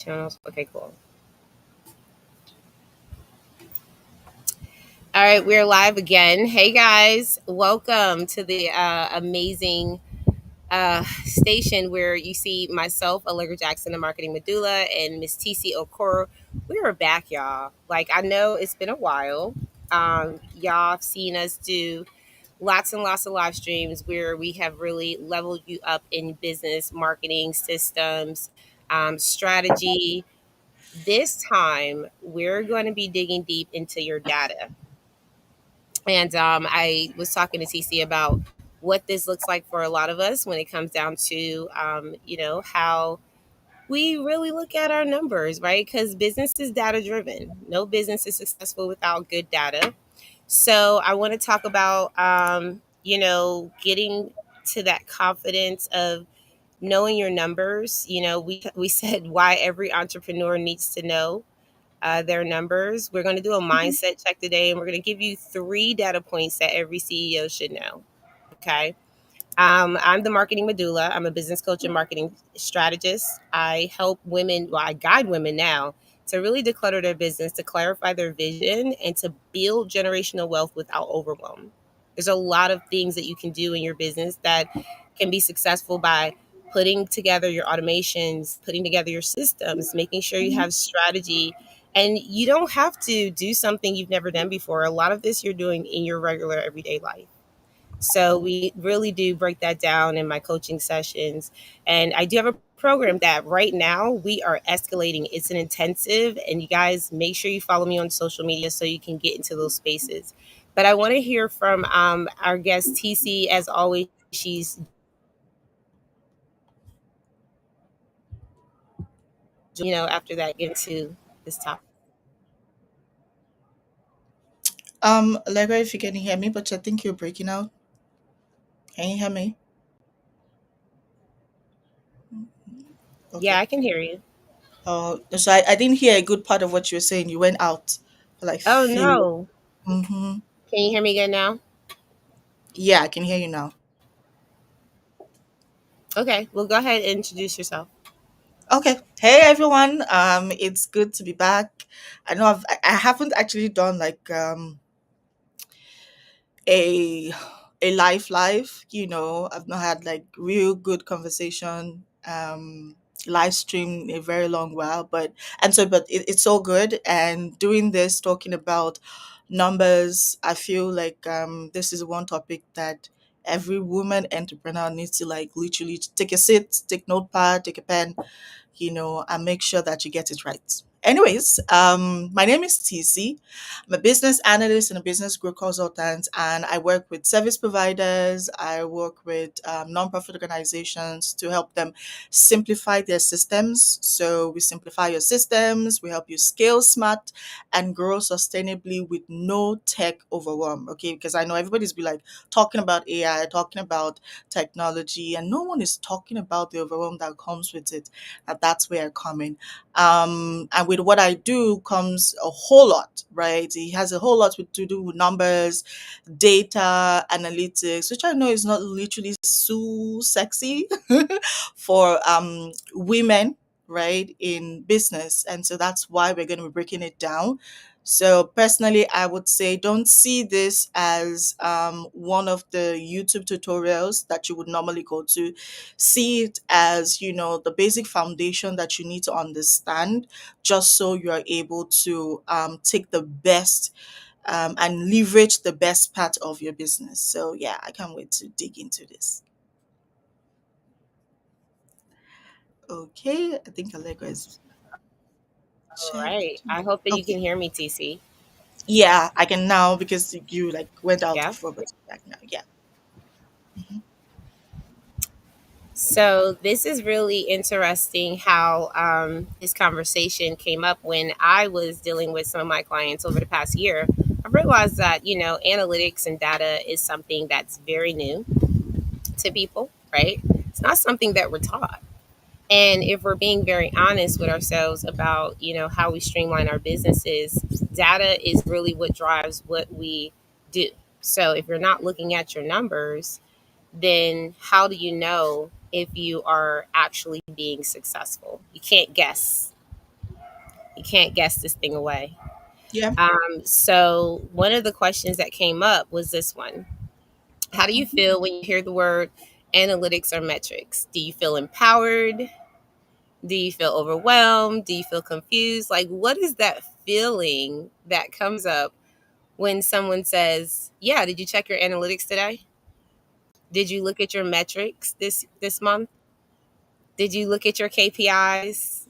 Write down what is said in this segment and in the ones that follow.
Channels. Okay, cool. All right, we're live again. Hey guys, welcome to the amazing station where you see myself, Allegra Jackson, the marketing medulla, and Miss TC Okoro. We are back, y'all. Like, I know it's been a while. Y'all have seen us do lots and lots of live streams where we have really leveled you up in business, marketing, systems, strategy. This time, we're going to be digging deep into your data. And I was talking to TC about what this looks like for a lot of us when it comes down to, how we really look at our numbers, right? Because business is data driven. No business is successful without good data. So I want to talk about, getting to that confidence of knowing your numbers. We said why every entrepreneur needs to know their numbers. We're going to do a Mhm. mindset check today, and we're going to give you three data points that every CEO should know. Okay. I'm the marketing medulla. I'm a business coach and marketing strategist. I help women, well, I guide women now to really declutter their business, to clarify their vision, and to build generational wealth without overwhelm. There's a lot of things that you can do in your business that can be successful by putting together your automations, putting together your systems, making sure you Mhm. have strategy. And you don't have to do something you've never done before. A lot of this you're doing in your regular everyday life. So we really do break that down in my coaching sessions. And I do have a program that right now we are escalating. It's an intensive, and you guys make sure you follow me on social media so you can get into those spaces. But I want to hear from our guest TC. As always, she's after that get into this topic. Allegra, if you can hear me, but I think you're breaking out. Can you hear me? Yeah, Okay. I can hear you. So I didn't hear a good part of what you were saying. You went out for like Oh few. no. Mm-hmm. Can you hear me good now? Yeah, I can hear you now. Okay, well go ahead and introduce yourself. Okay. Hey everyone. It's good to be back. I know I haven't actually done like a a live. I've not had like real good conversation live stream in a very long while, but it's so good. And doing this, talking about numbers, I feel like this is one topic that every woman entrepreneur needs to like literally take a sit, take notepad, take a pen, and make sure that you get it right. Anyways, my name is TC. I'm a business analyst and a business growth consultant, and I work with service providers. I work with nonprofit organizations to help them simplify their systems. So we simplify your systems, we help you scale smart and grow sustainably with no tech overwhelm. Okay, because I know everybody's be like talking about AI, talking about technology, and no one is talking about the overwhelm that comes with it. And that's where I come in. And with what I do comes a whole lot, right? It has a whole lot to do with numbers, data, analytics, which I know is not literally so sexy for women, right, in business. And so that's why we're going to be breaking it down. So personally, I would say don't see this as one of the YouTube tutorials that you would normally go to. See it as, the basic foundation that you need to understand just so you are able to take the best and leverage the best part of your business. So yeah, I can't wait to dig into this. Okay, I think Allegra is All right. checked. I hope that you Okay. can hear me, TC. Yeah, I can now because you like went out Yeah. before, but you're back now. Yeah. Mhm. So this is really interesting how this conversation came up when I was dealing with some of my clients over the past year. I realized that analytics and data is something that's very new to people, right? It's not something that we're taught. And if we're being very honest with ourselves about how we streamline our businesses, data is really what drives what we do. So if you're not looking at your numbers, then how do you know if you are actually being successful? You can't guess. You can't guess this thing away. Yeah. So one of the questions that came up was this one. How do you Mhm. feel when you hear the word analytics or metrics? Do you feel empowered? Do you feel overwhelmed? Do you feel confused? Like, what is that feeling that comes up when someone says, "Yeah, did you check your analytics today? Did you look at your metrics this month? Did you look at your KPIs?"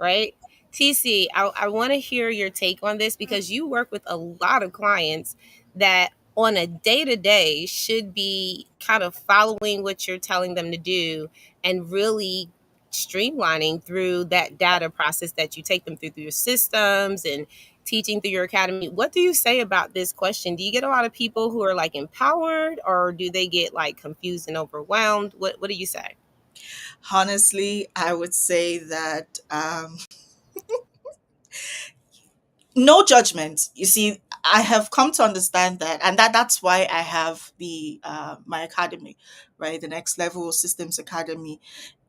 Right? TC, I want to hear your take on this because you work with a lot of clients that on a day to day should be kind of following what you're telling them to do and really streamlining through that data process that you take them through your systems and teaching through your academy. What do you say about this question? Do you get a lot of people who are like empowered, or do they get like confused and overwhelmed? What do you say? Honestly, I would say that no judgment. You see, I have come to understand that, and that's why I have the my academy, right? The Next Level Systems Academy,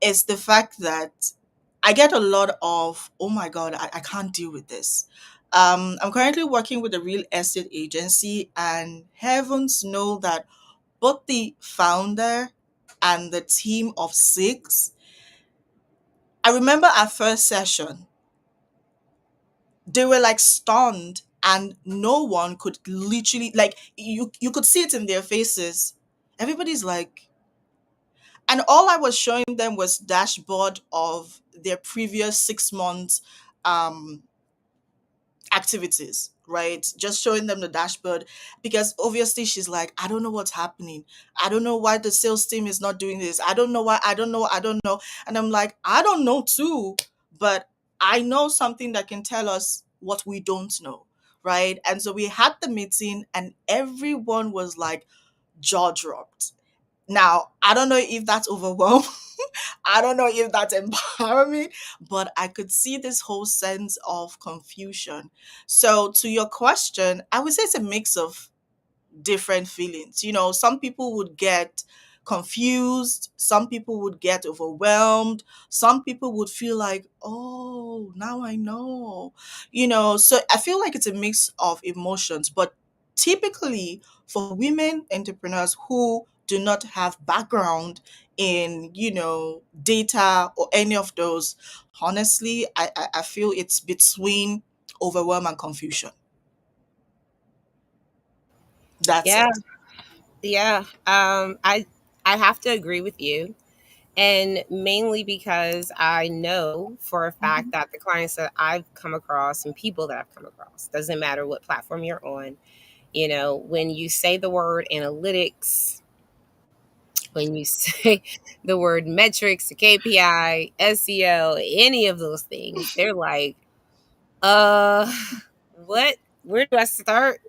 is the fact that I get a lot of, oh my god, I can't deal with this. I'm currently working with a real estate agency, and heavens know that both the founder and the team of six. I remember our first session, they were like stunned, and no one could literally, like, you could see it in their faces. Everybody's like, and all I was showing them was dashboard of their previous 6 months um activities, right? Just showing them the dashboard, because obviously she's like, I don't know what's happening. I don't know why the sales team is not doing this. I don't know why. I don't know. And I'm like, I don't know too, but I know something that can tell us what we don't know, right? And so we had the meeting, and everyone was like jaw dropped. Now, I don't know if that's overwhelming. I don't know if that's empowerment, but I could see this whole sense of confusion. So, to your question, I would say it's a mix of different feelings. Some people would get confused, some people would get overwhelmed, some people would feel like, oh, now I know. So I feel like it's a mix of emotions, but typically for women entrepreneurs who do not have background in, data or any of those, honestly, I feel it's between overwhelm and confusion. That's Yeah, it. yeah. I have to agree with you. And mainly because I know for a fact Mhm. that the clients that I've come across and people that I've come across, doesn't matter what platform you're on, when you say the word analytics, when you say the word metrics, KPI, SEO, any of those things, they're like, uh, what? Where do I start?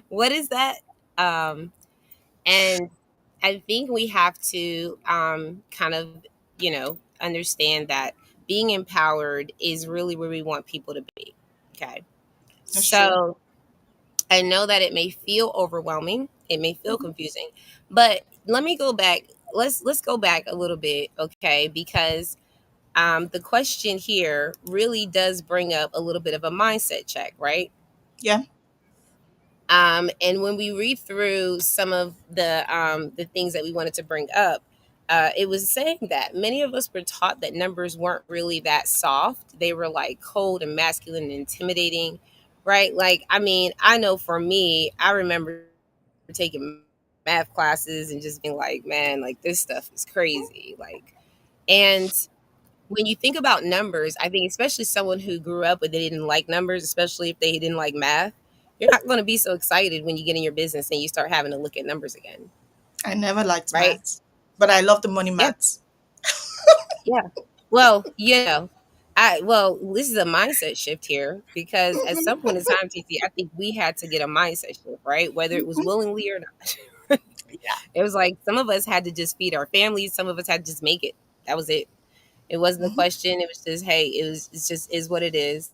What is that? Um, And I think we have to kind of, understand that being empowered is really where we want people to be. Okay. That's true. So I know that it may feel overwhelming, it may feel Mhm. confusing, but let me go back. Let's go back a little bit, okay? Because the question here really does bring up a little bit of a mindset check, right? Yeah. And when we read through some of the things that we wanted to bring up, it was saying that many of us were taught that numbers weren't really that soft. They were like cold and masculine and intimidating, right? Like, I mean, I know for me, I remember taking math classes and just being like, man, like this stuff is crazy. Like, and when you think about numbers, I think especially someone who grew up with they didn't like numbers, especially if they didn't like math, you're not going to be so excited when you get in your business and you start having to look at numbers again, I never liked right? maths, but I love the money Yeah, maths. yeah. Well, this is a mindset shift here because at some point in time, TC, I think we had to get a mindset shift, right? Whether it was Mhm. willingly or not. Yeah. It was like some of us had to just feed our families, some of us had to just make it. That was it. It wasn't a Mhm. question. It was just, hey, it's just is what it is.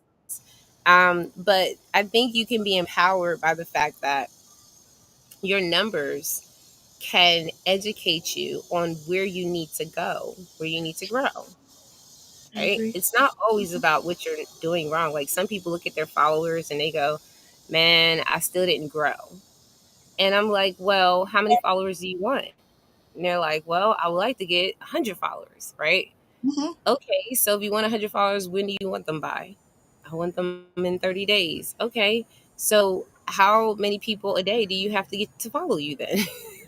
But I think you can be empowered by the fact that your numbers can educate you on where you need to go, where you need to grow. I right? agree. It's not always about what you're doing wrong. Like some people look at their followers and they go, man, I still didn't grow. And I'm like, well, how many followers do you want? And they're like, well, I would like to get 100 followers, right? Hmm. Okay, so if you want 100 followers, when do you want them by? I want them in 30 days. Okay, so how many people a day do you have to get to follow you then?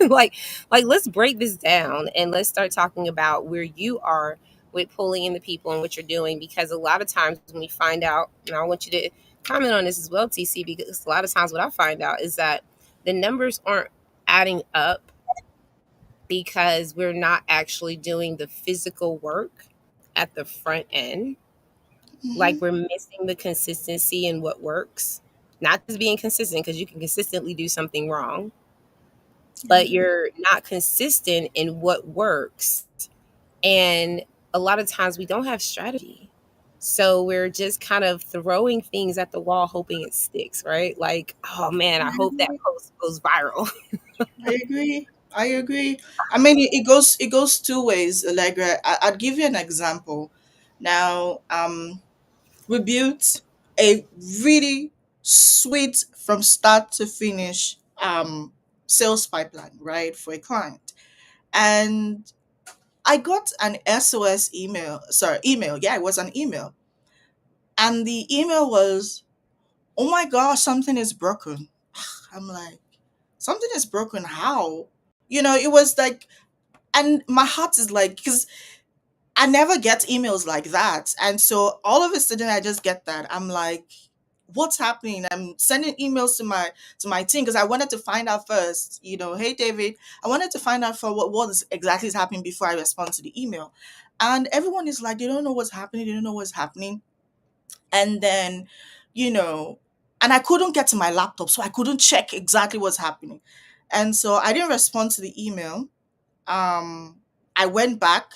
like let's break this down and let's start talking about where you are with pulling in the people and what you're doing, because a lot of times when we find out, and I want you to comment on this as well, TC, because a lot of times what I find out is that the numbers aren't adding up because we're not actually doing the physical work at the front end. Hmm. Like we're missing the consistency in what works. Not just being consistent, because you can consistently do something wrong, but Yeah. you're not consistent in what works. And a lot of times we don't have strategy. So we're just kind of throwing things at the wall hoping it sticks, right? Like, oh man, I I hope that agree. post goes viral. I agree. I agree. I mean, it goes two ways, Allegra. I'd give you an example. Now, we built a really sweet from start to finish sales pipeline, right, for a client, and I got an SOS email. Sorry, email. Yeah, it was an email, and the email was, "Oh my gosh, something is broken." I'm like, "Something is broken? How?" It was like, and my heart is like, because I never get emails like that. And so all of a sudden I just get that. I'm like, what's happening? I'm sending emails to my team because I wanted to find out first, hey David, I wanted to find out for what is exactly is happening before I respond to the email. And everyone is like, they don't know what's happening, they don't know what's happening. And then, you know, and I couldn't get to my laptop, so I couldn't check exactly what's happening. And so I didn't respond to the email. Um I went back,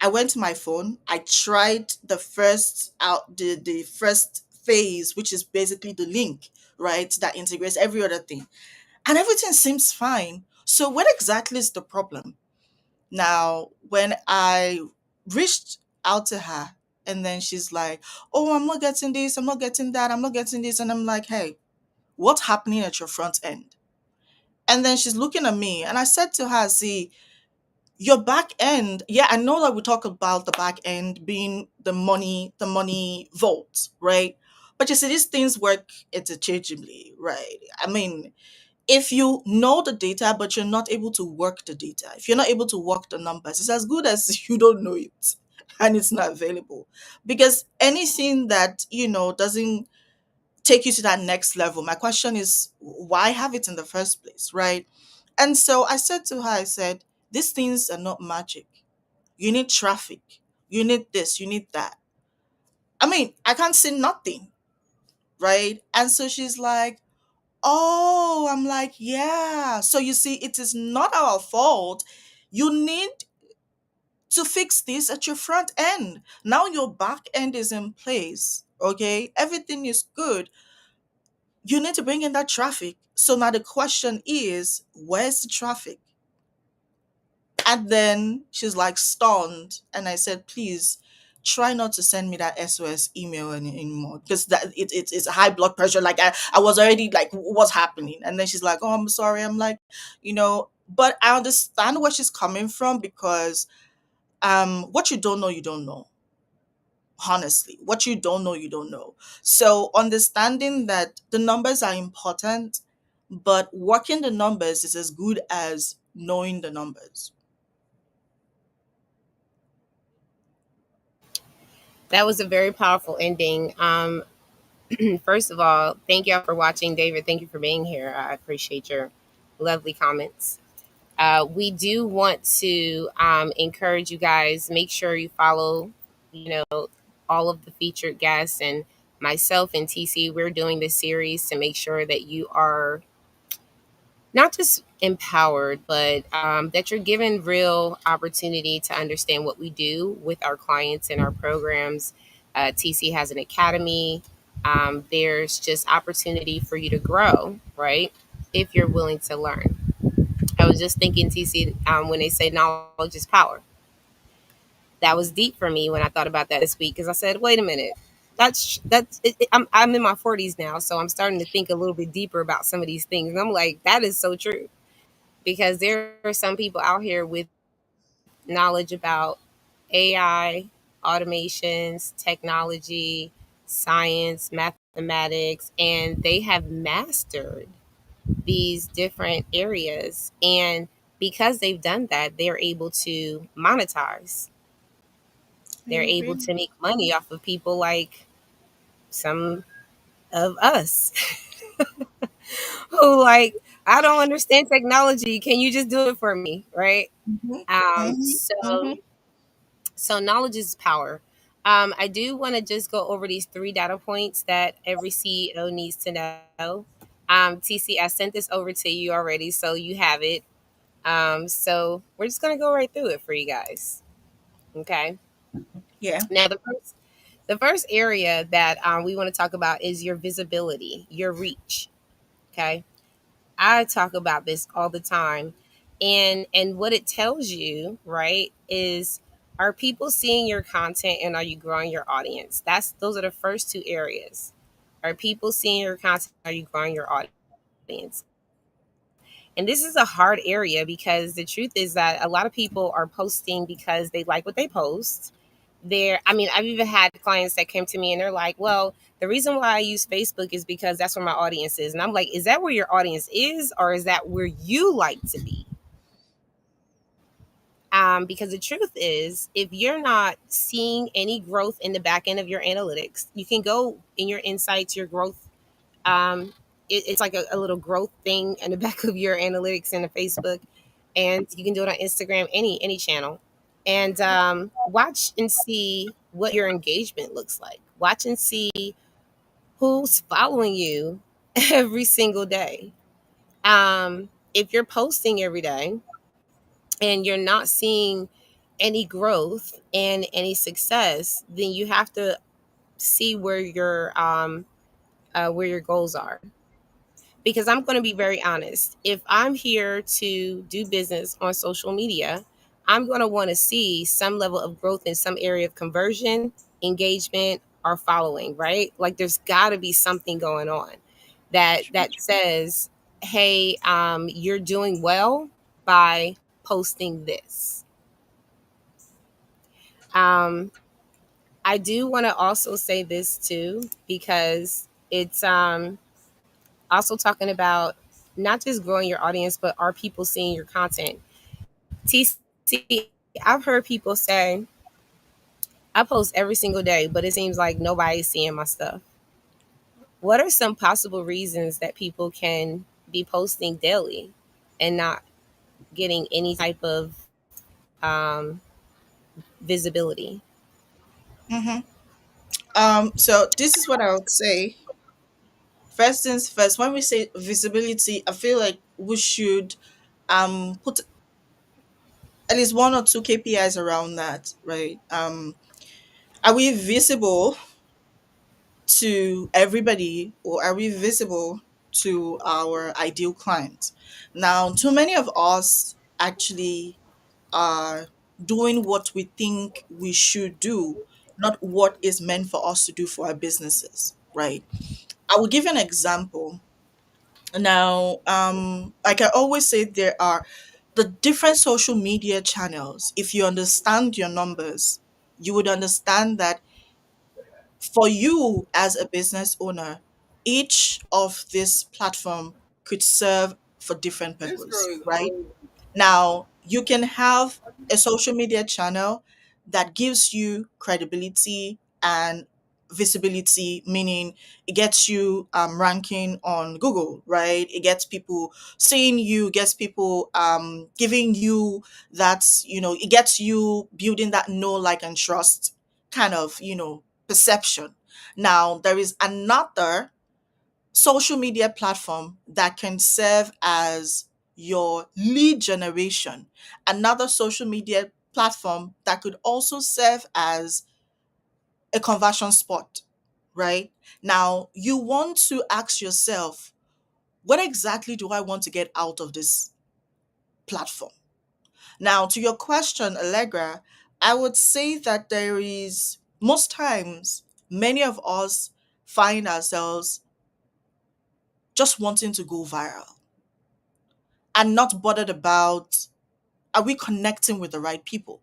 I went to my phone. I tried the first phase, which is basically the link, right? That integrates every other thing. And everything seems fine. So what exactly is the problem? Now, when I reached out to her, and then she's like, "Oh, I'm not getting this, I'm not getting that, I'm not getting this." And I'm like, "Hey, what's happening at your front end?" And then she's looking at me, and I said to her, "See, your back end, yeah, I know that we talk about the back end being the money vault, right? But you see, these things work interchangeably, right? I mean, if you know the data but you're not able to work the data, if you're not able to work the numbers, it's as good as you don't know it and it's not available. Because anything that doesn't take you to that next level, my question is, why have it in the first place, right? And so I said to her, I said, these things are not magic. You need traffic. You need this. You need that. I mean, I can't see nothing, right? And so she's like, oh, I'm like, yeah. So you see, it is not our fault. You need to fix this at your front end. Now your back end is in place. Okay. Everything is good. You need to bring in that traffic. So now the question is, where's the traffic? And then she's like stunned. And I said, please try not to send me that SOS email anymore. Because it's a high blood pressure. Like I was already like, what's happening? And then she's like, oh, I'm sorry. I'm like, but I understand where she's coming from, because what you don't know, you don't know. Honestly, what you don't know, you don't know. So understanding that the numbers are important, but working the numbers is as good as knowing the numbers. That was a very powerful ending. First of all, thank y'all for watching. David, thank you for being here. I appreciate your lovely comments. We do want to encourage you guys, make sure you follow, all of the featured guests and myself and TC. We're doing this series to make sure that you are not just empowered, but that you're given real opportunity to understand what we do with our clients and our programs. TC has an academy. There's just opportunity for you to grow, right? If you're willing to learn. I was just thinking, TC, when they say knowledge is power, That was deep for me when I thought about that this week because I said, wait a minute. I'm in my 40s now, so I'm starting to think a little bit deeper about some of these things. And I'm like, that is so true because there are some people out here with knowledge about AI, automations, technology, science, mathematics, and they have mastered these different areas. And because they've done that, they're able to monetize. I They're able agree. to make money off of people like some of us who like, I don't understand technology. Can you just do it for me? Right. Mm-hmm. Um, Mm-hmm. so Mm-hmm. so knowledge is power. I do want to just go over these three data points that every CEO needs to know. TC, I sent this over to you already, so you have it. So we're just gonna go right through it for you guys. Okay. Yeah. Now the first area that we want to talk about is your visibility, your reach. Okay. I talk about this all the time. And what it tells you, right, is are people seeing your content and are you growing your audience? Those are the first two areas. Are people seeing your content? Are you growing your audience? And this is a hard area because the truth is that a lot of people are posting because they like what they post. I've even had clients that came to me and they're like, well, the reason why I use Facebook is because that's where my audience is. And I'm like, is that where your audience is or is that where you like to be? Because the truth is, if you're not seeing any growth in the back end of your analytics, you can go in your insights, your growth. It's like a little growth thing in the back of your analytics in the Facebook, and you can do it on Instagram, any channel, and watch and see what your engagement looks like. Watch and see who's following you every single day. If you're posting every day and you're not seeing any growth and any success, then you have to see where your goals are. Because I'm going to be very honest, if I'm here to do business on social media, I'm going to want to see some level of growth in some area of conversion, engagement, or following. Right? Like there's got to be something going on that says, "Hey, you're doing well by posting this." Um, I do want to also say this too because it's also talking about not just growing your audience, but are people seeing your content? TC, I've heard people say, I post every single day, but it seems like nobody's seeing my stuff. What are some possible reasons that people can be posting daily and not getting any type of um, visibility? Mm-hmm. So this is what I would say. First things first, when we say visibility, I feel like we should put at least one or two KPIs around that, right? Are we visible to everybody or are we visible to our ideal clients? Now, too many of us actually are doing what we think we should do, not what is meant for us to do for our businesses, right? I will give you an example. Now, like I always say, there are the different social media channels. If you understand your numbers, you would understand that for you as a business owner, each of this platform could serve for different purpose, right? Now, you can have a social media channel that gives you credibility and visibility, meaning it gets you ranking on Google, right? It gets people seeing you, gets people giving you that, it gets you building that know, like, and trust kind of, perception. Now, there is another social media platform that can serve as your lead generation, another social media platform that could also serve as a conversion spot, right? Now, you want to ask yourself, what exactly do I want to get out of this platform? Now, to your question, Allegra, I would say that there is, most times, many of us find ourselves just wanting to go viral and not bothered about, are we connecting with the right people?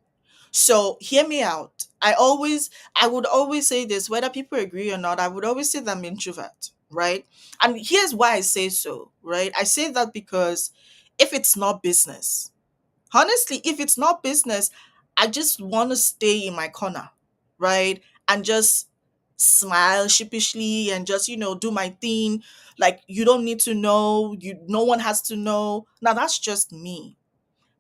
So hear me out. I would always say this, whether people agree or not, I would always say that I'm introvert, right? And here's why I say so, right? I say that because if it's not business, honestly, if it's not business, I just want to stay in my corner, right? And just smile sheepishly and just, do my thing. Like, you don't need to know, no one has to know. Now that's just me.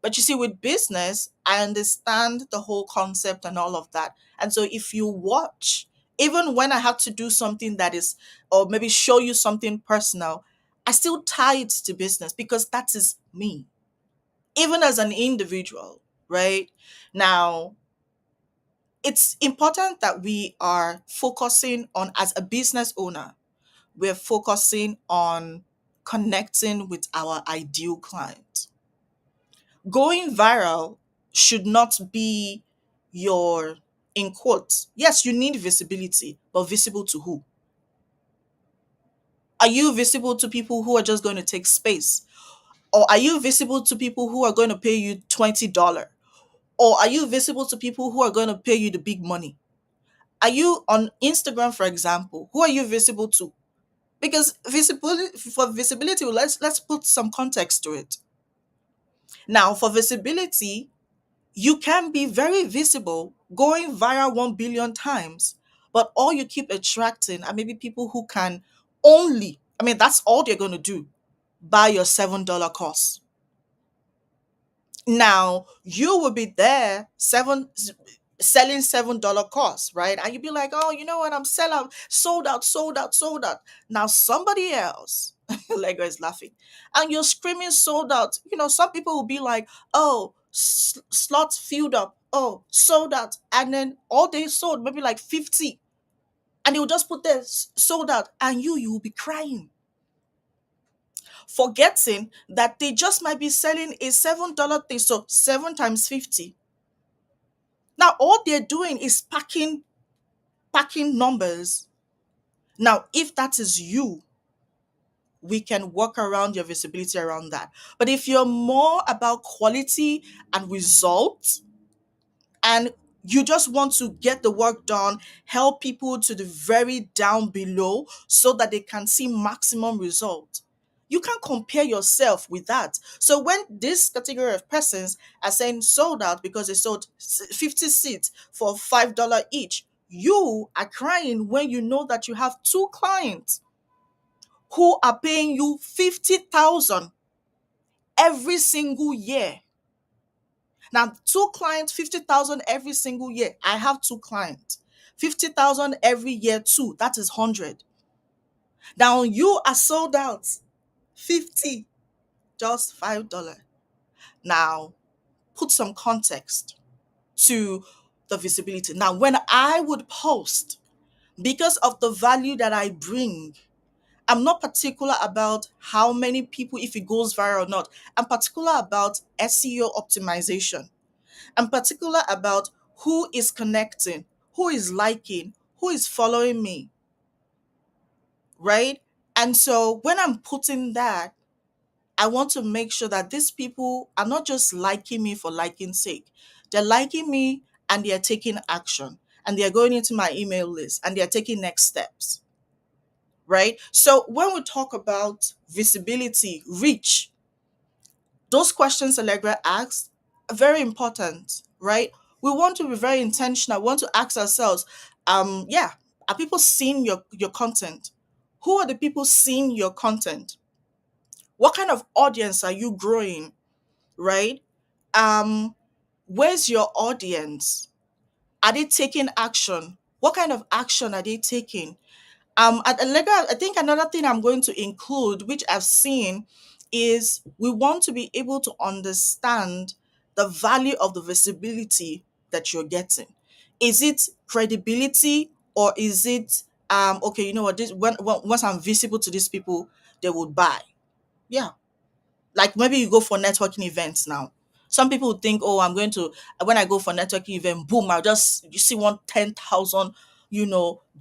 But you see, with business, I understand the whole concept and all of that. And so if you watch, even when I have to do something that is, or maybe show you something personal, I still tie it to business because that is me, even as an individual, right? Now, it's important that we are focusing on, as a business owner, we're focusing on connecting with our ideal client. Going viral should not be your, in quotes, yes, you need visibility, but visible to who? Are you visible to people who are just going to take space? Or are you visible to people who are going to pay you $20? Or are you visible to people who are going to pay you the big money? Are you on Instagram, for example? Who are you visible to? Because visibility, for visibility, let's put some context to it. Now, for visibility, you can be very visible, going viral 1 billion times, but all you keep attracting are maybe people who can only, I mean, that's all they're going to do, buy your $7 course. Now you will be there selling $7 course, right? And you'd be like, oh, you know what? I'm sell out, sold out, sold out, sold out. Now somebody else, Lego is laughing, and you're screaming sold out. Some people will be like, oh, slots filled up, oh, sold out, and then all they sold maybe like 50, and they will just put there sold out, and you will be crying, forgetting that they just might be selling a $7 thing. So 7 times 50. Now all they're doing is packing numbers. Now, if that is you, we can work around your visibility around that. But if you're more about quality and results, and you just want to get the work done, help people to the very down below so that they can see maximum result. You can't compare yourself with that. So when this category of persons are saying sold out because they sold 50 seats for $5 each, you are crying when you know that you have two clients who are paying you 50,000 every single year. Now, two clients, 50,000 every single year. I have two clients. 50,000 every year too. That is 100. Now you are sold out. 50, just $5. Now, put some context to the visibility. Now, when I would post, because of the value that I bring, I'm not particular about how many people, if it goes viral or not. I'm particular about SEO optimization. I'm particular about who is connecting, who is liking, who is following me, right? And so when I'm putting that, I want to make sure that these people are not just liking me for liking sake. They're liking me and they're taking action, and they're going into my email list and they're taking next steps, right? So when we talk about visibility, reach, those questions Allegra asked are very important, right? We want to be very intentional. We want to ask ourselves, yeah, are people seeing your content? Who are the people seeing your content? What kind of audience are you growing, right? Um, where's your audience? Are they taking action? What kind of action are they taking? At Allega, I think another thing I'm going to include, which I've seen, is we want to be able to understand the value of the visibility that you're getting. Is it credibility, or is it okay? You know what? Once I'm visible to these people, they would buy. Yeah, like maybe you go for networking events now. Some people think, oh, I'm going to, when I go for networking event, boom, I'll just, you see one 10,000,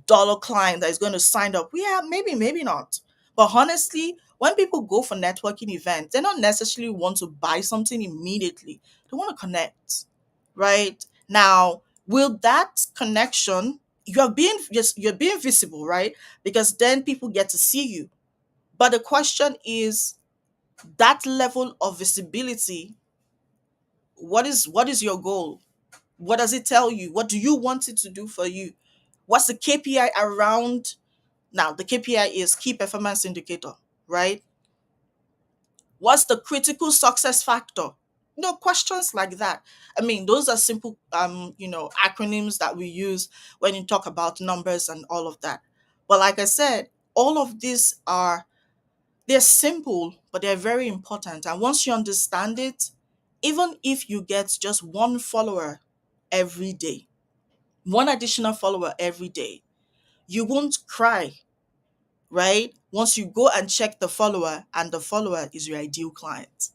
dollar client that is going to sign up. Yeah, maybe, maybe not. But honestly, when people go for networking events, they don't necessarily want to buy something immediately. They want to connect, right? Now, will that connection, you're being visible, right? Because then people get to see you. But the question is, that level of visibility, what is your goal? What does it tell you? What do you want it to do for you? What's the KPI around? Now, the KPI is key performance indicator, right? What's the critical success factor? Questions like that. I mean, those are simple acronyms that we use when you talk about numbers and all of that. But like I said, all of these are, they're simple, but they're very important. And once you understand it, even if you get just one follower every day, one additional follower every day, you won't cry, right? Once you go and check the follower and the follower is your ideal client,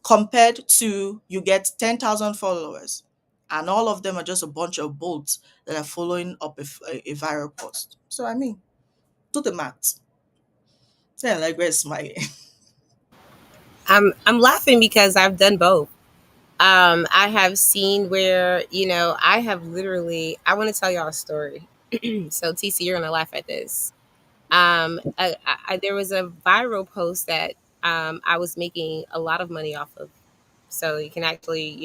compared to you get 10,000 followers and all of them are just a bunch of bots that are following up a viral post. So, I mean, do the math. Yeah, like we're smiling. I'm laughing because I've done both. I have seen where, I have literally, I want to tell y'all a story. So, TC, you're going to laugh at this. There was a viral post that I was making a lot of money off of. So, you can actually,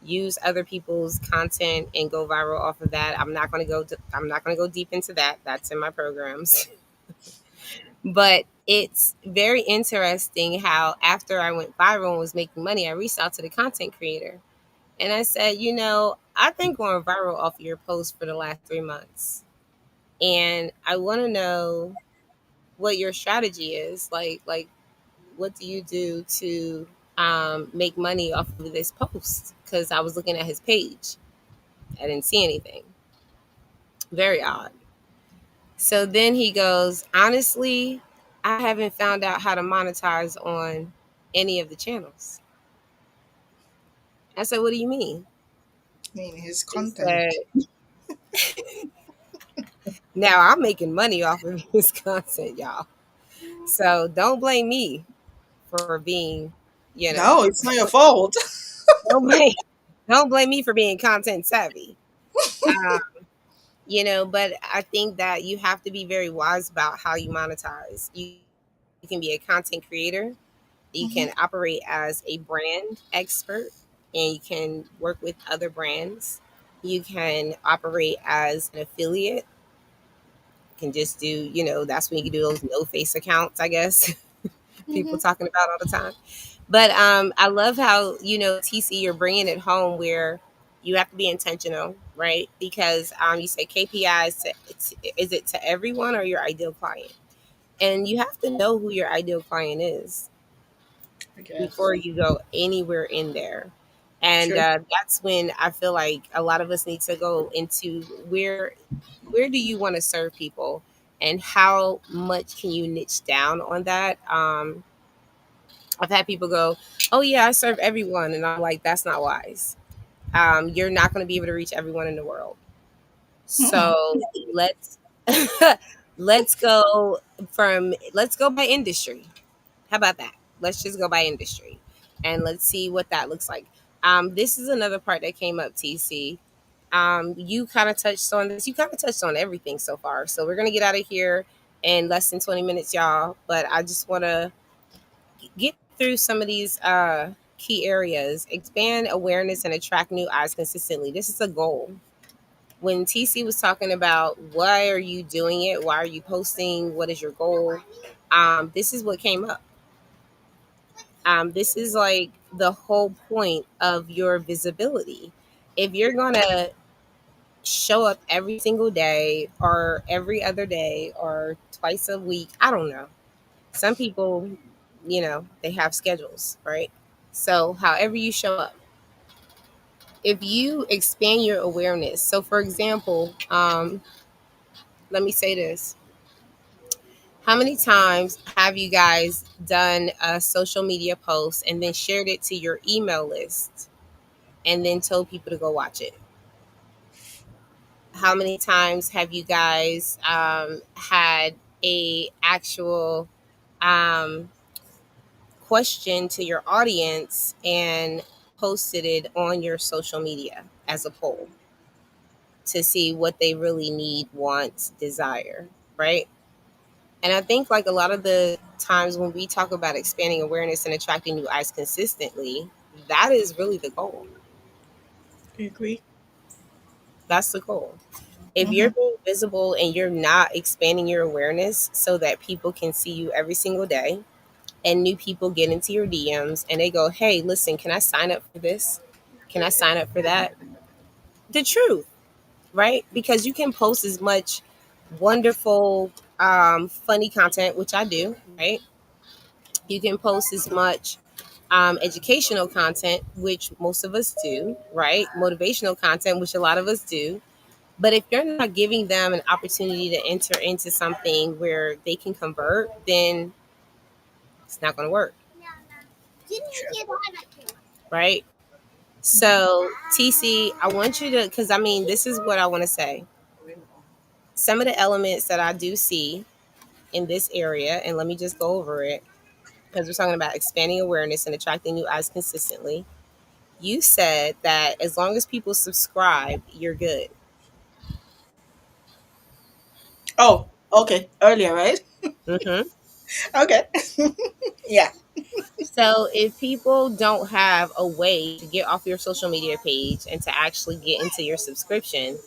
use other people's content and go viral off of that. I'm not going to go deep into that. That's in my programs. But it's very interesting how after I went viral and was making money, I reached out to the content creator and I said, I've been going viral off of your post for the last 3 months. And I want to know what your strategy is. Like, what do you do to make money off of this post? Because I was looking at his page. I didn't see anything. Very odd. So then he goes, honestly, I haven't found out how to monetize on any of the channels. I said, what do you mean? I mean, his He said, content. now I'm making money off of his content, y'all. So don't blame me for being, you know, No, it's not your fault. don't blame, don't blame me for being content savvy. Uh, but I think that you have to be very wise about how you monetize. You can be a content creator. You Hmm. can operate as a brand expert and you can work with other brands. You can operate as an affiliate. You can just do, that's when you can do those no face accounts, I guess, people Hmm. talking about all the time. But I love how, TC, you're bringing it home where you have to be intentional, right? Because you say KPIs, is it to everyone or your ideal client? And you have to know who your ideal client is I guess. before you go anywhere in there. And True. that's when I feel like a lot of us need to go into where do you want to serve people and how much can you niche down on that. I've had people go, oh yeah, I serve everyone, and I'm like, that's not wise. You're not going to be able to reach everyone in the world. Mm-mm. So let's let's go let's go by industry. How about that? Let's just go by industry and let's see what that looks like. This is another part that came up, TC. You kind of touched on this. You kind of touched on everything so far. So we're going to get out of here in less than 20 minutes, y'all. But I just want to get through some of these key areas, expand awareness and attract new eyes consistently. This is a goal. When TC was talking about why are you doing it? Why are you posting? What is your goal? This is what came up. This is like the whole point of your visibility. If you're going to show up every single day or every other day or twice a week, I don't know. Some people, they have schedules, right? So, however you show up, if you expand your awareness. So, for example, let me say this. How many times have you guys done a social media post and then shared it to your email list and then told people to go watch it? How many times have you guys had a actual um, question to your audience and posted it on your social media as a poll to see what they really need, want, desire, right? And I think like a lot of the times when we talk about expanding awareness and attracting new eyes consistently, that is really the goal. I agree. That's the goal. If you're Mm-hmm. being visible and you're not expanding your awareness so that people can see you every single day, and new people get into your DMs and they go, "Hey, listen, can I sign up for this? Can I sign up for that?" The truth, right? Because you can post as much wonderful, funny content, which I do, right? You can post as much educational content, which most of us do, right? Motivational content, which a lot of us do. But if you're not giving them an opportunity to enter into something where they can convert, then it's not going to work, Sure. right? So, TC, I want you to, because I mean, this is what I want to say. Some of the elements that I do see in this area, and let me just go over it because we're talking about expanding awareness and attracting new eyes consistently. You said that as long as people subscribe, you're good. Oh, okay. Earlier, right? Hmm. Okay. Yeah. So if people don't have a way to get off your social media page and to actually get into your subscription,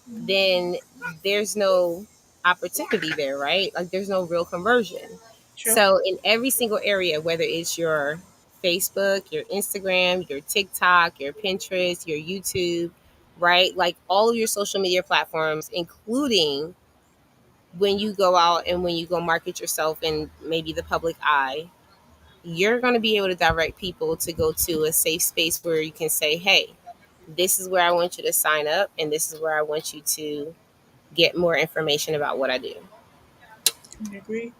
then there's no opportunity there, right? Like there's no real conversion. Sure. So in every single area, whether it's your Facebook, your Instagram, your TikTok, your Pinterest, your YouTube, right? Like all of your social media platforms, including when you go out and when you go market yourself in maybe the public eye, you're going to be able to direct people to go to a safe space where you can say, hey, this is where I want you to sign up, and this is where I want you to get more information about what I do. I agree.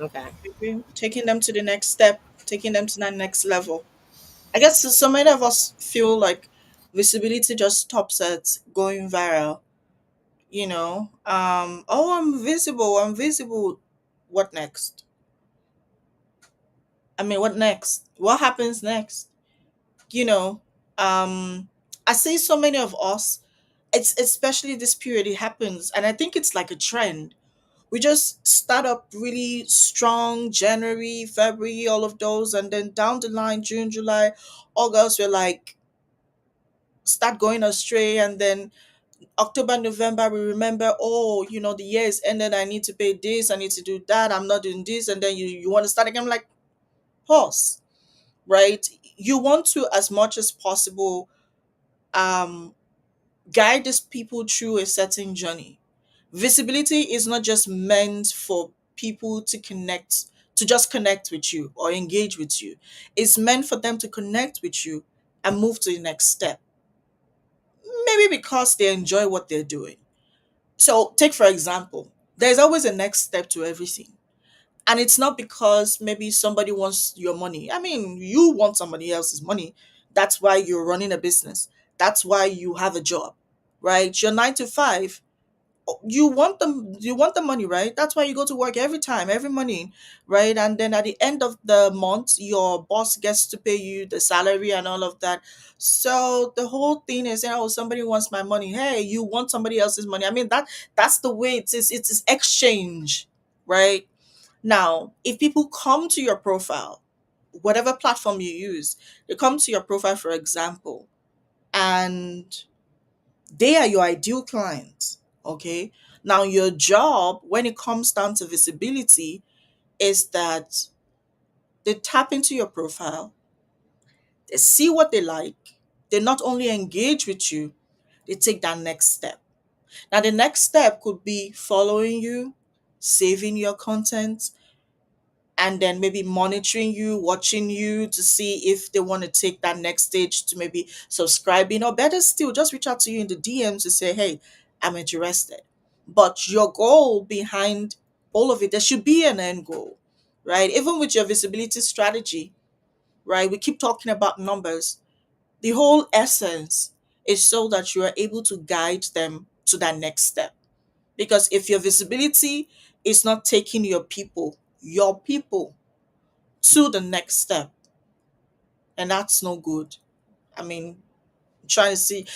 Okay. I agree. Taking them to the next step, taking them to that next level. I guess so many of us feel like visibility just stops at going viral. Oh, I'm visible. I'm visible. What next? I mean, what next? What happens next? You know, um, I see so many of us. It's especially this period it happens, and I think it's like a trend. We just start up really strong January, February, all of those, and then down the line, June, July, August, we're like start going astray, and then October, November, we remember, oh, the year is ended. I need to pay this. I need to do that. I'm not doing this, and then you want to start again. I'm like, pause, right? You want to, as much as possible, um, guide these people through a certain journey. Visibility is not just meant for people to just connect with you or engage with you. It's meant for them to connect with you and move to the next step. Maybe because they enjoy what they're doing. So, take for example, there's always a next step to everything. And it's not because maybe somebody wants your money. I mean, you want somebody else's money. That's why you're running a business. That's why you have a job, right? Your 9 to 5, you want the money, right? That's why you go to work every time, every morning, right? And then at the end of the month, your boss gets to pay you the salary and all of that. So the whole thing is, oh, somebody wants my money. Hey, you want somebody else's money. I mean, that's the way it is. It's exchange, right? Now, if people come to your profile, whatever platform you use, they come to your profile, for example, and they are your ideal clients. Okay. Now, your job, when it comes down to visibility, is that they tap into your profile, they see what they like, they not only engage with you, they take that next step. Now, the next step could be following you, saving your content, and then maybe monitoring you, watching you to see if they want to take that next stage to maybe subscribing, or better still, just reach out to you in the DMs to say, hey, I'm interested. But your goal behind all of it, there should be an end goal, right? Even with your visibility strategy, right? We keep talking about numbers. The whole essence is so that you are able to guide them to that next step. Because if your visibility is not taking your people to the next step, and that's no good. I mean, trying to see,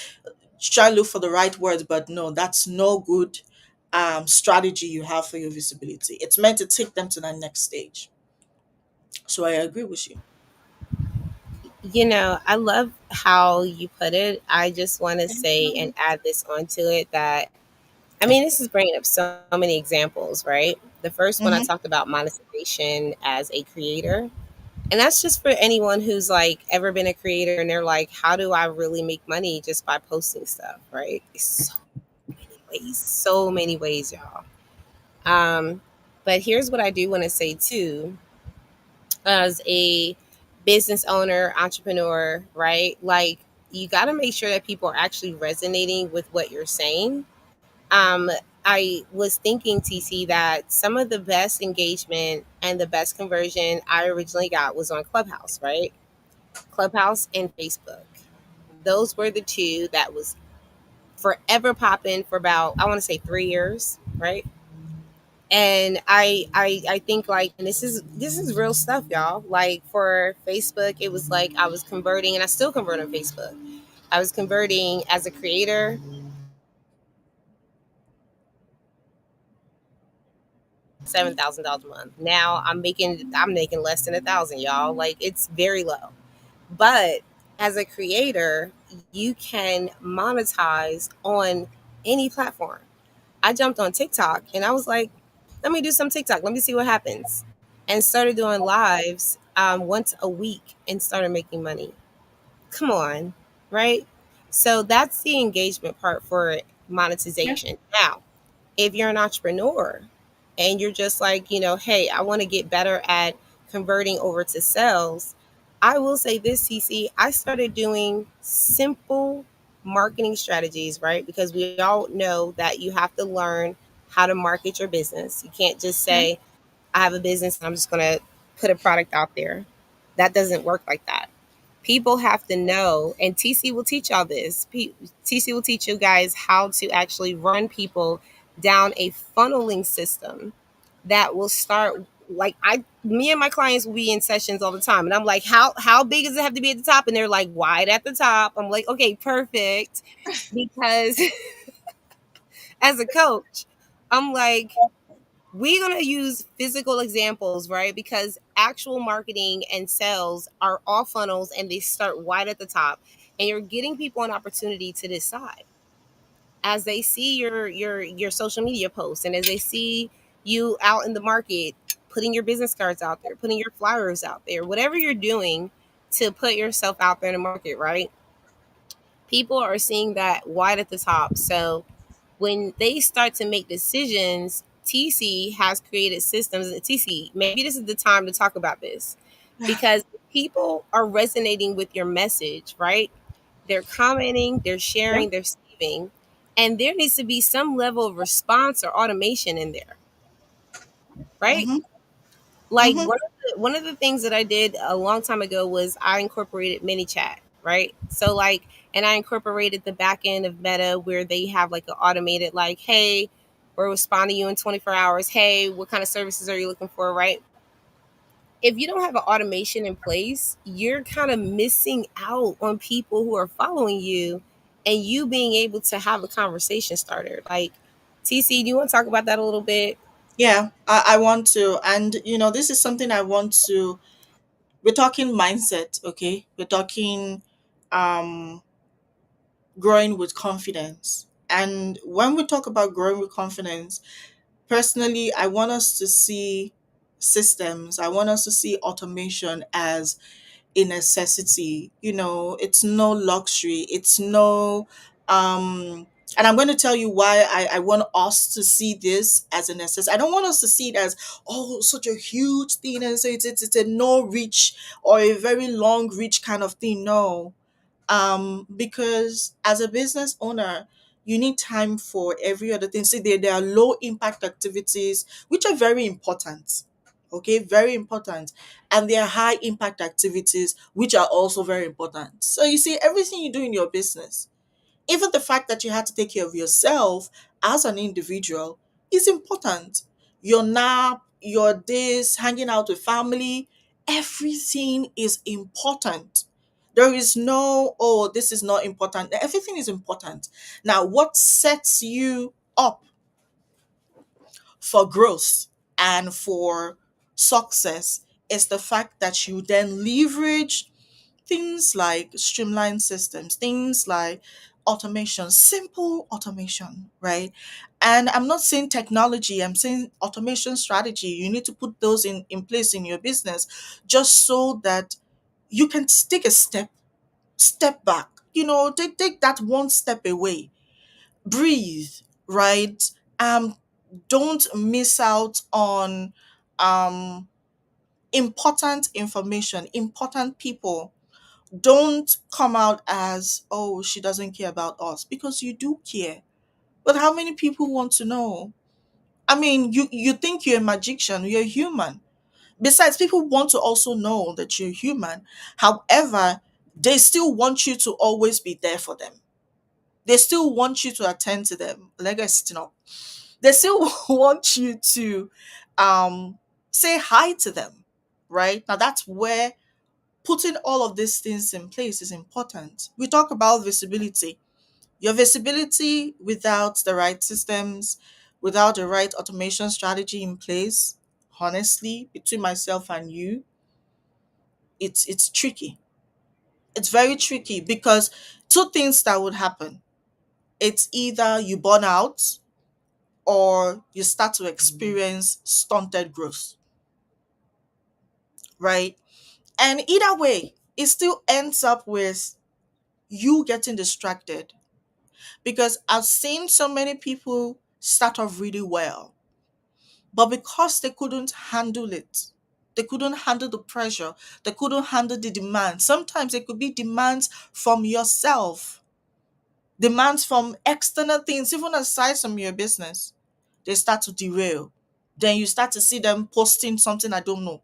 try to look for the right words, but no, that's no good strategy you have for your visibility. It's meant to take them to that next stage. So I agree with you. I love how you put it. I just want to say and add this onto it that, I mean, this is bringing up so many examples, right? The first one I Mm-hmm. talked about monetization as a creator. And that's just for anyone who's like ever been a creator and they're like, how do I really make money just by posting stuff, right? So many ways, y'all. Um, but here's what I do want to say too, as a business owner, entrepreneur, right? Like, you got to make sure that people are actually resonating with what you're saying. um, I was thinking, TC, that some of the best engagement and the best conversion I originally got was on Clubhouse, right? Clubhouse and Facebook. Those were the two that was forever popping for about, I want to say, 3 years, right? And I think, like, and this is real stuff, y'all. Like, for Facebook, it was like I was converting, and I still convert on Facebook. I was converting as a creator $7,000 a month. Now I'm making less than 1,000, y'all. Like, it's very low. But as a creator, you can monetize on any platform. I jumped on TikTok and I was like, let me do some TikTok. Let me see what happens. And started doing lives once a week and started making money. Come on, right? So that's the engagement part for Yeah. monetization. Now, if you're an entrepreneur and you're just like, hey, I want to get better at converting over to sales, I will say this, CC. I started doing simple marketing strategies, right? Because we all know that you have to learn how to market your business. You can't just Yeah. say, I have a business and I'm just going to put a product out there. That doesn't work like that. People have to know, and TC will teach y'all this. TC will teach you guys how to actually run people down a funneling system that will start, like, me and my clients will be in sessions all the time, and I'm like, how big does it have to be at the top? And they're like, wide at the top. I'm like, okay, perfect, because as a coach, I'm like, we're going to use physical examples, right? Because actual marketing and sales are all funnels and they start wide at the top. And you're getting people an opportunity to decide as they see your social media posts and as they see you out in the market, putting your business cards out there, putting your flyers out there, whatever you're doing to put yourself out there in the market, right? People are seeing that wide at the top. So when they start to make decisions, TC has created systems. TC, maybe this is the time to talk about this, because people are resonating with your message, right? They're commenting, they're Yeah. sharing, they're saving, and there needs to be some level of response or automation in there, right? Mm-hmm. Like, Mm-hmm. one of the things that I did a long time ago was I incorporated ManyChat, right? So, like, and I incorporated the back end of Meta where they have like an automated, like, hey, we're responding to you in 24 hours. Hey, what kind of services are you looking for, right? If you don't have an automation in place, you're kind of missing out on people who are following you and you being able to have a conversation starter. Like, TC, do you want to talk about that a little bit? Yeah, I want to. And, this is something I want to. We're talking mindset, okay? We're talking um, growing with confidence. And when we talk about growing with confidence, personally, I want us to see systems, I want us to see automation as a necessity. It's no luxury. It's no and I'm going to tell you why I want us to see this as a necessity. I don't want us to see it as, oh, such a huge thing, and so it's a no reach or a very long reach kind of thing. No. Because as a business owner, You need time for every other thing. See, there are low impact activities which are very important. Okay, very important. And there are high impact activities which are also very important. So you see, everything you do in your business, even the fact that you have to take care of yourself as an individual, is important. Your nap, your days, hanging out with family, everything is important. There is no, oh, this is not important. Everything is important. Now, what sets you up for growth and for success is the fact that you then leverage things like streamlined systems, things like automation, simple automation, right? And I'm not saying technology, I'm saying automation strategy. You need to put those in place in your business just so that you can take a step back, take that one step away, breathe, right? Don't miss out on um important information, important people. Don't come out as, oh, she doesn't care about us, because you do care. But how many people want to know? I mean, you think you're a magician, you're human. Besides, people want to also know that you're human. However, they still want you to always be there for them. They still want you to attend to them. Like I sitting up. They still want you to say hi to them. Right? Now that's where putting all of these things in place is important. We talk about visibility. Your visibility without the right systems, without the right automation strategy in place, honestly, between myself and you, it's tricky. It's very tricky because two things that would happen. It's either you burn out or you start to experience stunted growth, right? And either way, it still ends up with you getting distracted, because I've seen so many people start off really well, but because they couldn't handle it, they couldn't handle the pressure, they couldn't handle the demand. Sometimes it could be demands from yourself, demands from external things, even aside from your business. They start to derail. Then you start to see them posting something, I don't know,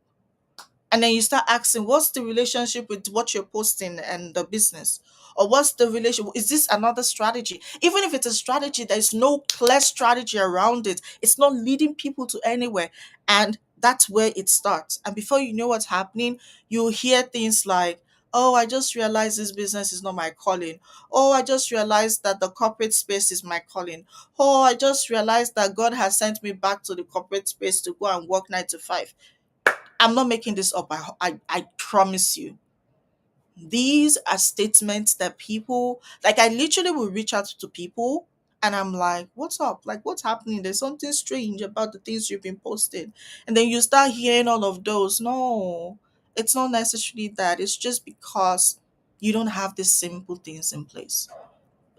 and then you start asking, what's the relationship with what you're posting and the business? Or what's the relation? Is this another strategy? Even if it's a strategy, there's no clear strategy around it. It's not leading people to anywhere. And that's where it starts. And before you know what's happening, you hear things like, oh, I just realized this business is not my calling. Oh, I just realized that the corporate space is my calling. Oh, I just realized that God has sent me back to the corporate space to go and work 9 to 5. I'm not making this up. I promise you. These are statements that people, like, I literally will reach out to people and I'm like, what's up? Like, what's happening? There's something strange about the things you've been posting. And then you start hearing all of those. No, it's not necessarily that. It's just because you don't have these simple things in place.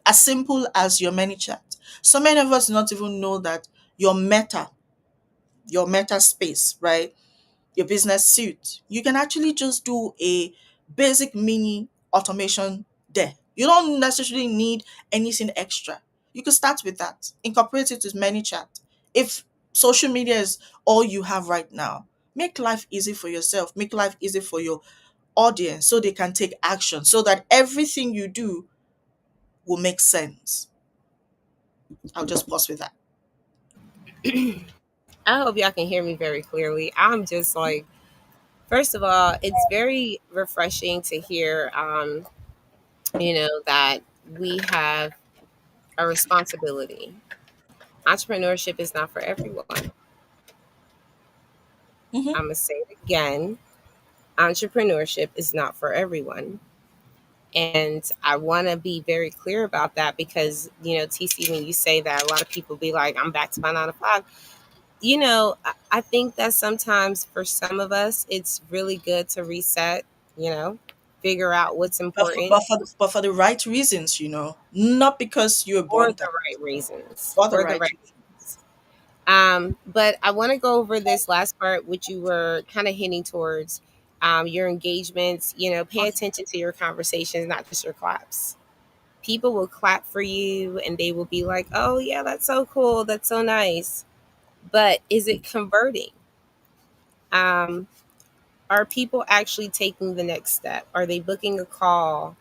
As simple as your ManyChat. So many of us do not even know that your meta space, right? Your business suit, you can actually just do a basic mini automation there. You don't necessarily need anything extra. You can start with that. Incorporate it with ManyChat. If social media is all you have right now, make life easy for yourself, make life easy for your audience so they can take action, so that everything you do will make sense. I'll just pause with that. I hope y'all can hear me very clearly. I'm just like, first of all, it's very refreshing to hear, that we have a responsibility. Entrepreneurship is not for everyone. Hmm. I'm going to say it again. Entrepreneurship is not for everyone. And I want to be very clear about that because, TC, when you say that, a lot of people be like, I'm back to my 9 to 5. I think that sometimes for some of us, it's really good to reset, you know, figure out what's But for, important but, for the, but for the right reasons, not because you're for born the that, right reasons. for the For the right right reasons. reasons. But I want to go over this last part, which you were kind of hinting towards, your engagements. Pay attention to your conversations, not just your claps. People will clap for you and they will be like, oh, yeah, that's so cool. That's so nice. But is it converting? Um, are people actually taking the next step? Are they booking a call?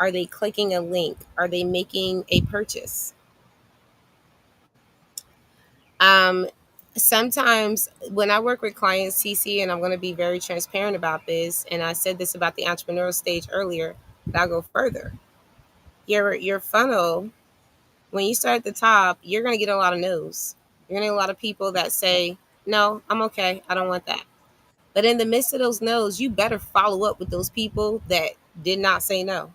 Are they clicking a link? Are they making a purchase? Um, Sometimes when I work with clients, CC, and I'm going to be very transparent about this, and I said this about the entrepreneurial stage earlier, but I'll go further. Your funnel, when you start at the top, you're going to get a lot of no's. You're going to get a lot of people that say, no, I'm okay. I don't want that. But in the midst of those no's, you better follow up with those people that did not say no.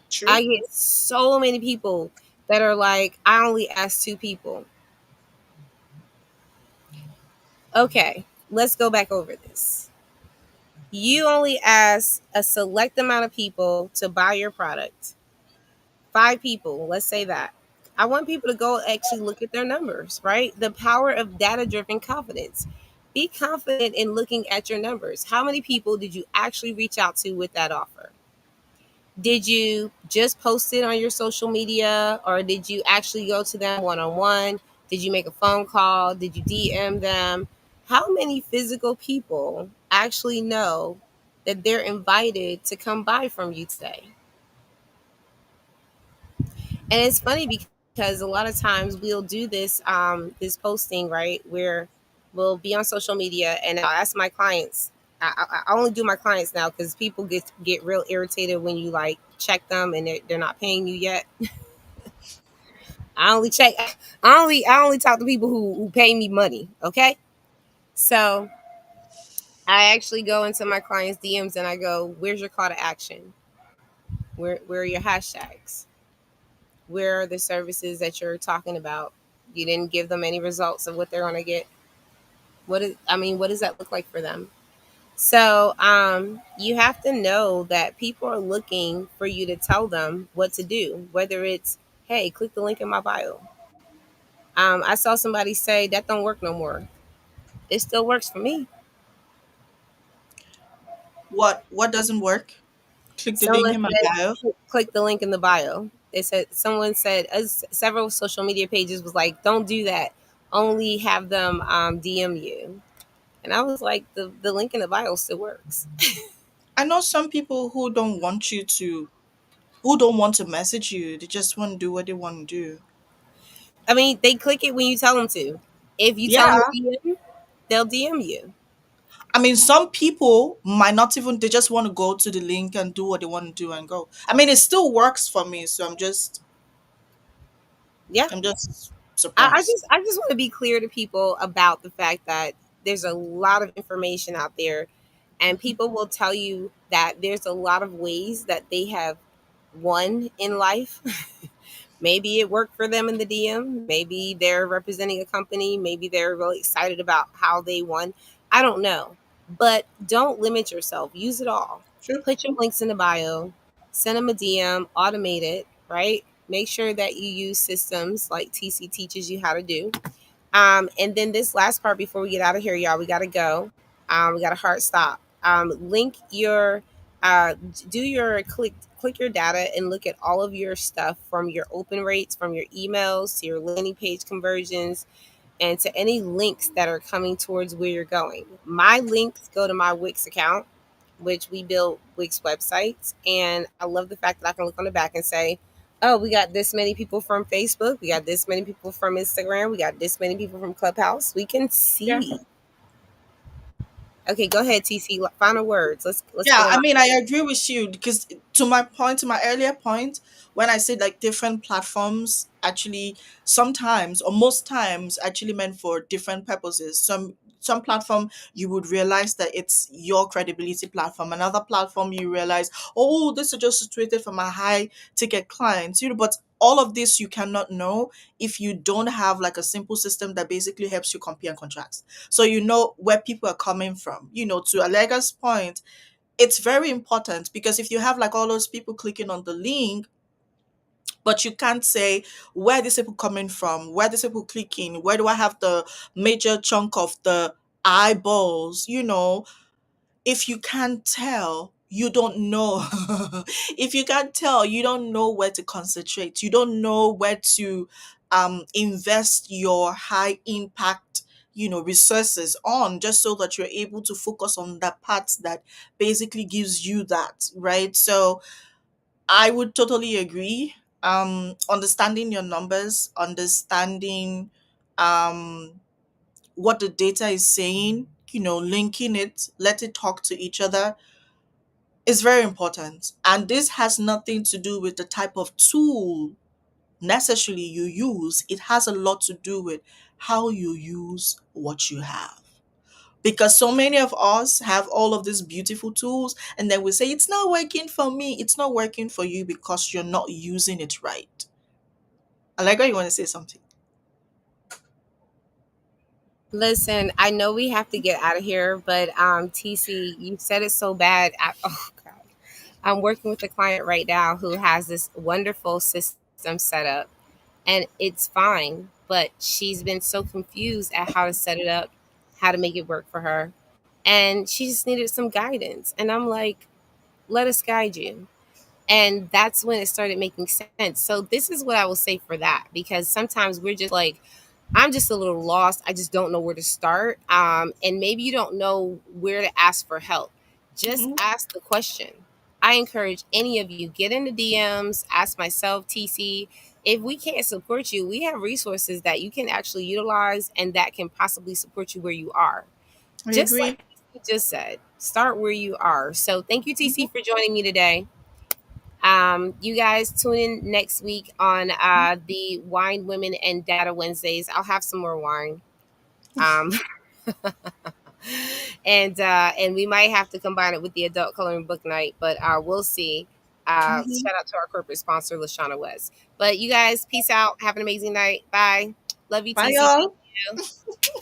True. I get so many people that are like, I only asked two people. Okay, let's go back over this. You only ask a select amount of people to buy your product. Five people, let's say that. I want people to go actually look at their numbers, right? The power of data driven confidence. Be confident in looking at your numbers. How many people did you actually reach out to with that offer? Did you just post it on your social media, or did you actually go to them one on one? Did you make a phone call? Did you DM them? How many physical people actually know that they're invited to come buy from you today? And it's funny because a lot of times we'll do this posting, right, where we'll be on social media and I'll ask my clients. I only do my clients now because people get real irritated when you like check them and they're not paying you yet. I only check. I only talk to people who pay me money. Okay, so I actually go into my clients' DMs and I go, "Where's your call to action? Where are your hashtags? Where are the services that you're talking about? You didn't give them any results of what they're going to get. What does that look like for them?" So you have to know that people are looking for you to tell them what to do, whether it's, hey, click the link in my bio. I saw somebody say that don't work no more. It still works for me. What doesn't work? Click the link Someone in my said, bio. click the link in the bio. They said, someone said, as several social media pages was like, don't do that. Only have them DM you. And I was like, the link in the bio still works. I know some people who don't want to message you. They just want to do what they want to do. I mean, they click it when you tell them to. If you tell them to Yeah. DM, they'll DM you. I mean, some people might not even, they just want to go to the link and do what they want to do and go. I mean, it still works for me, so Yeah. I'm just I surprised. just I just want to be clear to people about the fact that there's a lot of information out there, and people will tell you that there's a lot of ways that they have won in life. Maybe it worked for them in the DM. Maybe they're representing a company. Maybe they're really excited about how they won. I don't know. But don't limit yourself. Use it all. True. Put your links in the bio, send them a DM, automate it, right? Make sure that you use systems like TC teaches you how to do. And then this last part before we get out of here, y'all, we got to go. We got a hard stop. Link your, do your click your data and look at all of your stuff from your open rates, from your emails to your landing page conversions, and to any links that are coming towards where you're going. My links go to my Wix account, which we build Wix websites. And I love the fact that I can look on the back and say, oh, we got this many people from Facebook. We got this many people from Instagram. We got this many people from Clubhouse. We can Yeah. see. Okay, go ahead, TC. Final words. Let's Yeah, get it I on. mean, I agree with you because to my earlier point, when I said like different platforms actually sometimes or most times actually meant for different purposes. Some platform you would realize that it's your credibility platform. Another platform you realize, oh, this is just situated for my high ticket clients. But all of this you cannot know if you don't have like a simple system that basically helps you compare and contrast. So you know where people are coming from. To Allega's point, it's very important because if you have like all those people clicking on the link, but you can't say where these people coming from, where these people clicking, where do I have the major chunk of the eyeballs, if you can't tell, you don't know. If you can't tell, you don't know where to concentrate. You don't know where to invest your high impact, resources on, just so that you're able to focus on that part that basically gives you that, right? So I would totally agree. Understanding your numbers, understanding um, what the data is saying, linking it, let it talk to each other is very important. And this has nothing to do with the type of tool necessarily you use. It has a lot to do with how you use what you have. Because so many of us have all of these beautiful tools, and then we say, it's not working for me. It's not working for you because you're not using it right. Allegra, you want to say something? Listen, I know we have to get out of here, but TC, you said it so bad. Oh God, I'm working with a client right now who has this wonderful system set up, and it's fine, but she's been so confused at how to set it up, how to make it work for her, and she just needed some guidance. And I'm like, let us guide you. And that's when it started making sense. So this is what I will say for that, because sometimes we're just like, I'm just a little lost. I just don't know where to start. And maybe you don't know where to ask for help. Just Mhm. ask the question. I encourage any of you, get in the DMs, ask myself, TC. If we can't support you, we have resources that you can actually utilize and that can possibly support you where you are. I Just like agree. you just said, start where you are. So thank you, TC, Mhm. for joining me today. You guys tune in next week on the Wine Women and Data Wednesdays. I'll have some more wine. Um, and we might have to combine it with the adult coloring book night, but we'll see. Mhm. Shout out to our corporate sponsor, Lashana West. But you guys, peace out. Have an amazing night. Bye. Love you, Bye, TC. Thank y'all. you.